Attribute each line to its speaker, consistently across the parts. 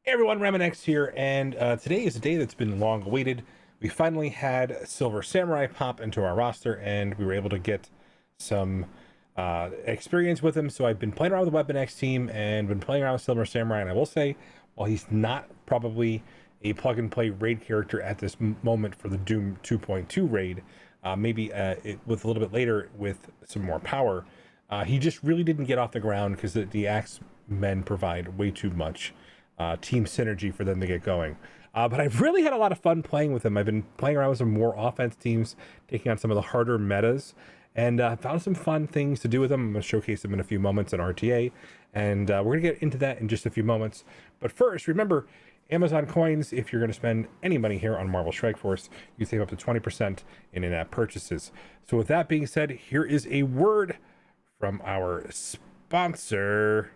Speaker 1: Hey everyone, RemanX here, and today is a day that's been long awaited. We finally had Silver Samurai pop into our roster, and we were able to get some experience with him. So I've been playing around with the RemanX team and been playing around with Silver Samurai, and I will say, while he's not probably a plug-and-play raid character at this moment for the Doom 2.2 raid, maybe with a little bit later with some more power, he just really didn't get off the ground because the Axe Men provide way too much team synergy for them to get going. But I've really had a lot of fun playing with them. I've been playing around with some more offense teams, taking on some of the harder metas, and found some fun things to do with them. I'm going to showcase them in a few moments in RTA, and we're going to get into that in just a few moments. But first, remember, Amazon coins, if you're going to spend any money here on Marvel Strike Force, you save up to 20% in in-app purchases. So with that being said, here is a word from our sponsor.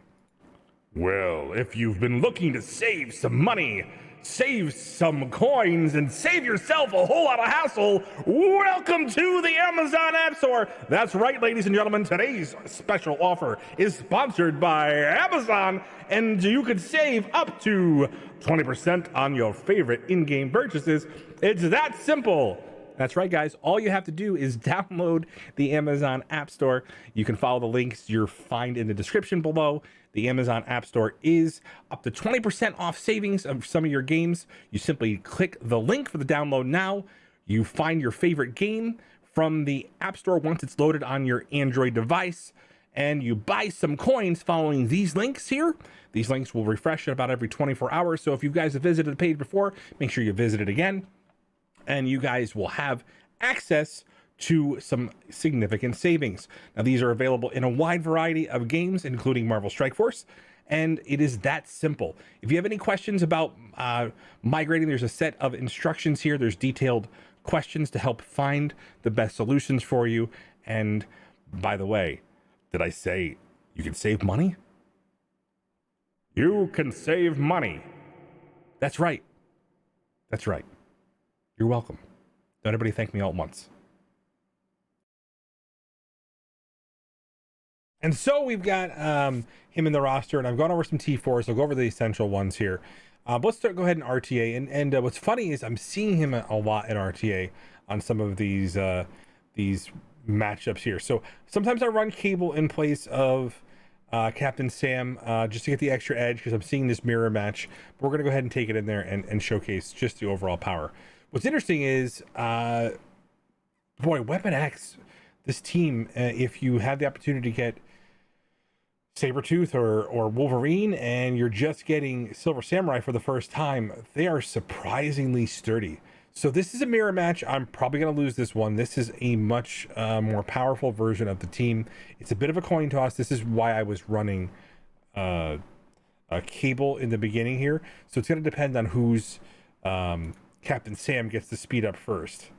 Speaker 1: Well, if you've been looking to save some money, save some coins, and save yourself a whole lot of hassle, welcome to the Amazon App Store. That's right, ladies and gentlemen, today's special offer is sponsored by Amazon, and you could save up to 20% on your favorite in-game purchases. It's that simple. That's right, guys. All you have to do is download the Amazon App Store. You can follow the links you'll find in the description below. The Amazon App Store is up to 20% off savings of some of your games. You simply click the link for the download now. You find your favorite game from the App Store once it's loaded on your Android device, and you buy some coins following these links here. These links will refresh at about every 24 hours. So if you guys have visited the page before, make sure you visit it again, and you guys will have access to some significant savings. Now, these are available in a wide variety of games, including Marvel Strike Force, and it is that simple. If you have any questions about migrating, there's a set of instructions here. There's detailed questions to help find the best solutions for you. And by the way, did I say you can save money? You can save money. That's right. That's right. You're welcome. Don't everybody thank me all at once. And so we've got him in the roster, and I've gone over some T4s. I'll go over the essential ones here. Let's go ahead and RTA. And what's funny is I'm seeing him a lot in RTA on some of these matchups here. So sometimes I run Cable in place of Captain Sam just to get the extra edge because I'm seeing this mirror match. But we're going to go ahead and take it in there and showcase just the overall power. What's interesting is, boy, RemanX, this team, if you have the opportunity to get Sabretooth or Wolverine and you're just getting Silver Samurai for the first time, they are surprisingly sturdy. So this is a mirror match. I'm probably going to lose this one. This is a much more powerful version of the team. It's a bit of a coin toss. This is why I was running a Cable in the beginning here. So it's going to depend on who's Captain Sam gets the speed up first.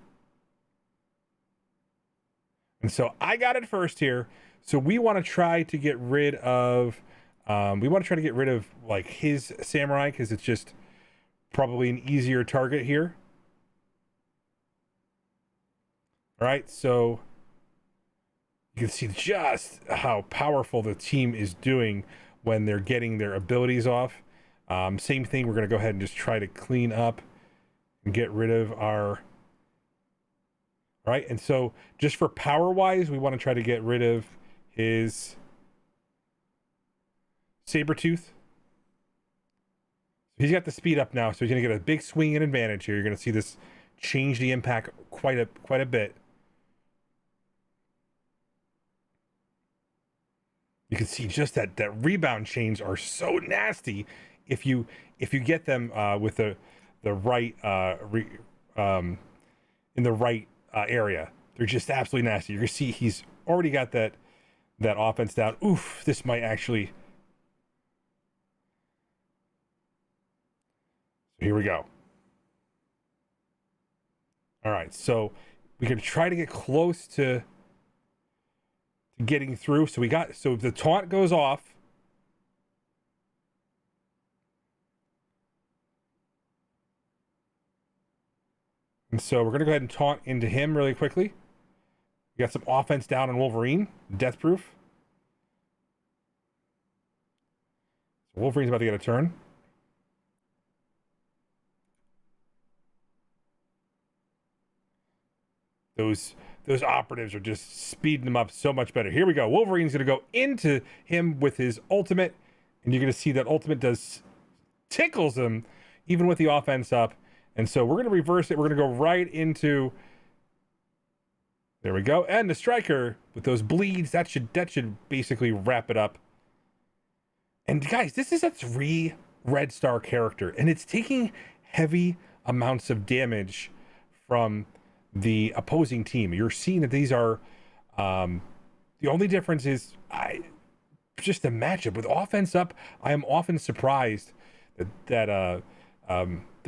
Speaker 1: And so I got it first here. So we want to try to get rid of like his samurai because it's just probably an easier target here. All right, so you can see just how powerful the team is doing when they're getting their abilities off. Same thing, we're going to go ahead and just try to clean up and get rid of our... All right, and so just for power-wise, we want to try to get rid of his Sabretooth. He's got the speed up now, so he's going to get a big swing and advantage here. You're going to see this change the impact quite a bit. You can see just that rebound chains are so nasty if you get them with the right in the right area. They're just absolutely nasty. You're gonna see he's already got that offense down. Oof, this might actually... So here we go. All right, so we can try to get close to getting through. So if the taunt goes off, and so we're gonna go ahead and taunt into him really quickly. We got some offense down on Wolverine, death proof. So Wolverine's about to get a turn. those operatives are just speeding them up so much better. Here we go. Wolverine's going to go into him with his ultimate, and you're going to see that ultimate tickles him even with the offense up. And so we're going to reverse it. We're going to go right into, there we go. And the striker with those bleeds, that should basically wrap it up. And guys, this is a 3 red star character, and it's taking heavy amounts of damage from the opposing team. You're seeing that these are the only difference is just the matchup with offense up. I am often surprised that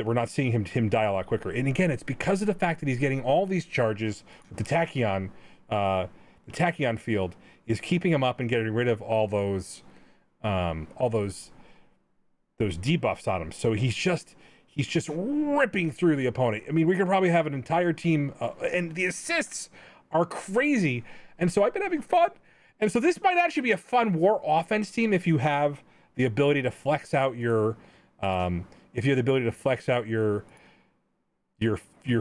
Speaker 1: we're not seeing him die a lot quicker. And again, it's because of the fact that he's getting all these charges with the tachyon. The tachyon field is keeping him up and getting rid of all those debuffs on him. So he's just ripping through the opponent. I mean, we could probably have an entire team, and the assists are crazy. And so I've been having fun. And so this might actually be a fun war offense team if you have the ability to flex out your your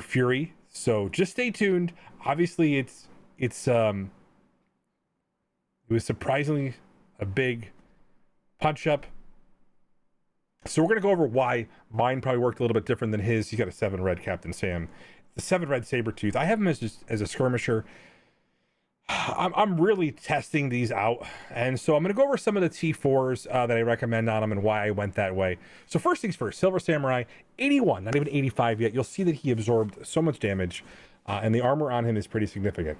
Speaker 1: fury. So just stay tuned. Obviously, it was surprisingly a big punch up. So we're going to go over why mine probably worked a little bit different than his. He's got a 7 red Captain Sam. The 7 red Sabretooth. I have him as a skirmisher. I'm really testing these out. And so I'm going to go over some of the T4s that I recommend on them and why I went that way. So first things first, Silver Samurai, 81, not even 85 yet. You'll see that he absorbed so much damage, and the armor on him is pretty significant.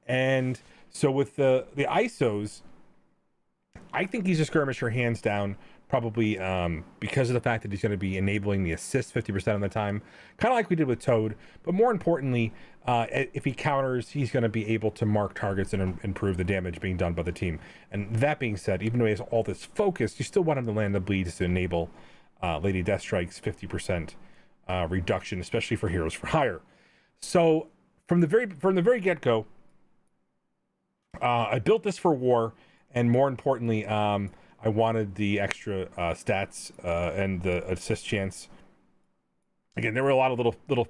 Speaker 1: And so with the ISOs, I think he's a skirmisher hands down, probably because of the fact that he's going to be enabling the assist 50% of the time, kind of like we did with Toad. But more importantly, if he counters, he's going to be able to mark targets and improve the damage being done by the team. And that being said, even though he has all this focus, you still want him to land the bleeds to enable Lady Deathstrike's 50% reduction, especially for Heroes for Hire. So from the very get-go, I built this for war, and more importantly, I wanted the extra stats and the assist chance. Again, there were a lot of little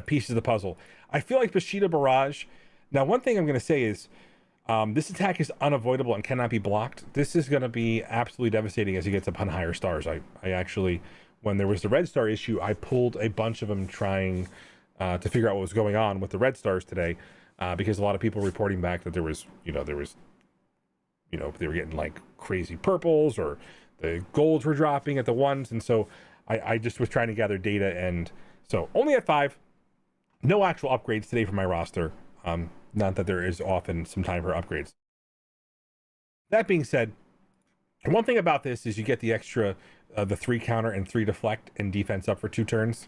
Speaker 1: pieces of the puzzle. I feel like Bushido Barrage. Now, one thing I'm going to say is this attack is unavoidable and cannot be blocked. This is going to be absolutely devastating as he gets up on higher stars. I actually, when there was the red star issue, I pulled a bunch of them trying to figure out what was going on with the red stars today, because a lot of people reporting back that they were getting like crazy purples, or the golds were dropping at the ones. And so I just was trying to gather data. And so only at 5, no actual upgrades today for my roster. Not that there is often some time for upgrades. That being said, one thing about this is you get the extra, the 3 counter and 3 deflect and defense up for 2 turns.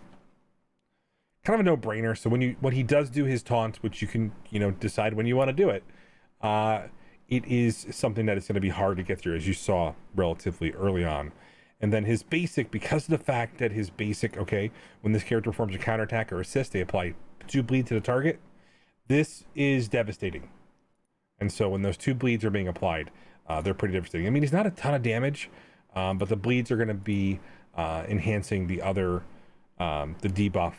Speaker 1: Kind of a no-brainer. So when he does do his taunt, which you can, decide when you want to do it, it is something that is going to be hard to get through, as you saw relatively early on. And then his basic, because of the fact that his basic, when this character performs a counterattack or assist, they apply 2 bleed to the target. This is devastating. And so when those 2 bleeds are being applied, they're pretty devastating. I mean, he's not a ton of damage, but the bleeds are going to be enhancing the other, the debuff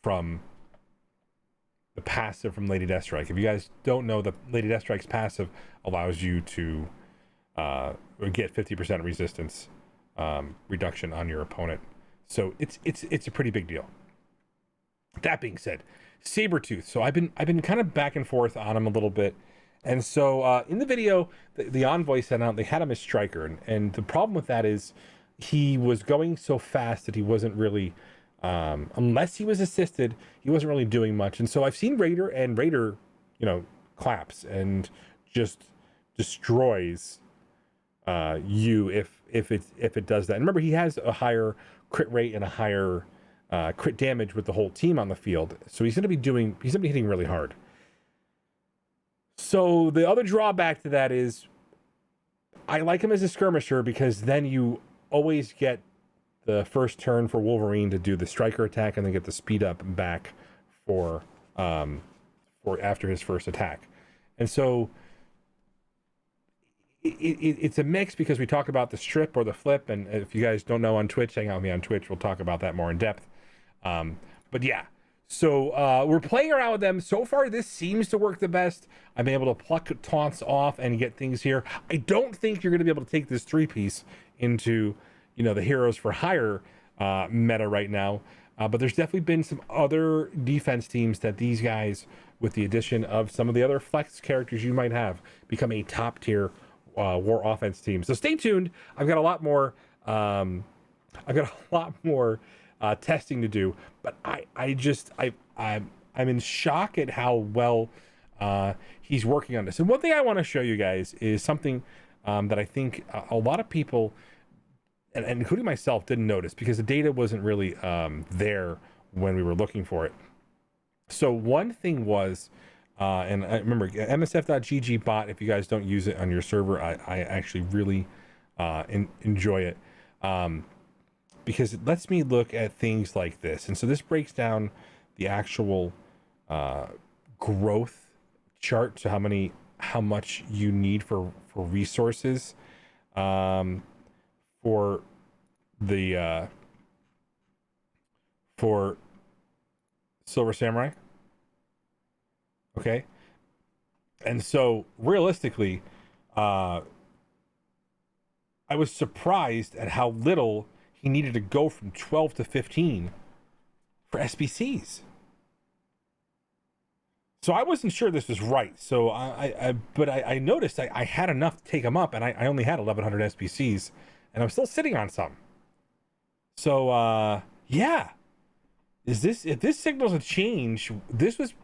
Speaker 1: from the passive from Lady Deathstrike. If you guys don't know, the Lady Deathstrike's passive allows you to get 50% resistance reduction on your opponent. So it's a pretty big deal. That being said, Sabretooth. So I've been kind of back and forth on him a little bit. And so in the video, the Envoy sent out, they had him as Striker. And the problem with that is he was going so fast that he wasn't really, unless he was assisted, he wasn't really doing much. And so I've seen Raider, and Raider, claps and just destroys you if it does that. And remember, he has a higher crit rate and a higher crit damage with the whole team on the field. So he's going to be hitting really hard. So the other drawback to that is I like him as a skirmisher, because then you always get the first turn for Wolverine to do the striker attack and then get the speed up back for after his first attack. And so it's a mix, because we talked about the strip or the flip, and if you guys don't know on Twitch, hang out with me on Twitch, we'll talk about that more in depth. But yeah, So we're playing around with them. So far, this seems to work the best. I'm able to pluck taunts off and get things here. I don't think you're going to be able to take this 3-piece into, you know, the heroes for hire meta right now. But there's definitely been some other defense teams that these guys, with the addition of some of the other flex characters you might have, become a top tier war offense team. So stay tuned. I've got a lot more. Testing to do, but I'm in shock at how well he's working on this. And one thing I want to show you guys is something that I think a lot of people, and including myself, didn't notice because the data wasn't really there when we were looking for it. So one thing was, and I remember msf.gg bot, if you guys don't use it on your server, I actually really enjoy it. Because it lets me look at things like this. And so this breaks down the actual growth chart, so how much you need for resources for the for Silver Samurai. Okay. And so realistically, I was surprised at how little he needed to go from 12 to 15 for SBCs. So I wasn't sure this was right. So I noticed I had enough to take him up, and I only had 1,100 SBCs, and I'm still sitting on some. So yeah, if this signals a change, this was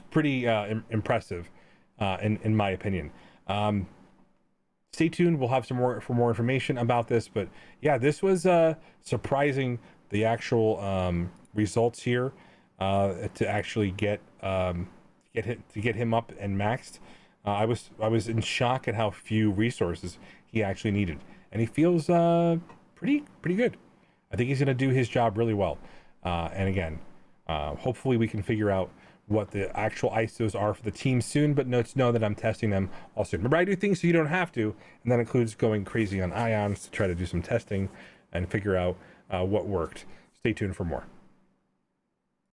Speaker 1: pretty impressive, in my opinion. Stay tuned. We'll have some more information about this, but yeah, this was surprising. The actual results here to actually get him up and maxed. I was in shock at how few resources he actually needed, and he feels pretty good. I think he's going to do his job really well. And again, hopefully we can figure out what the actual ISOs are for the team soon, but know that I'm testing them all soon. Remember, I do things so you don't have to, and that includes going crazy on ions to try to do some testing and figure out what worked. Stay tuned for more.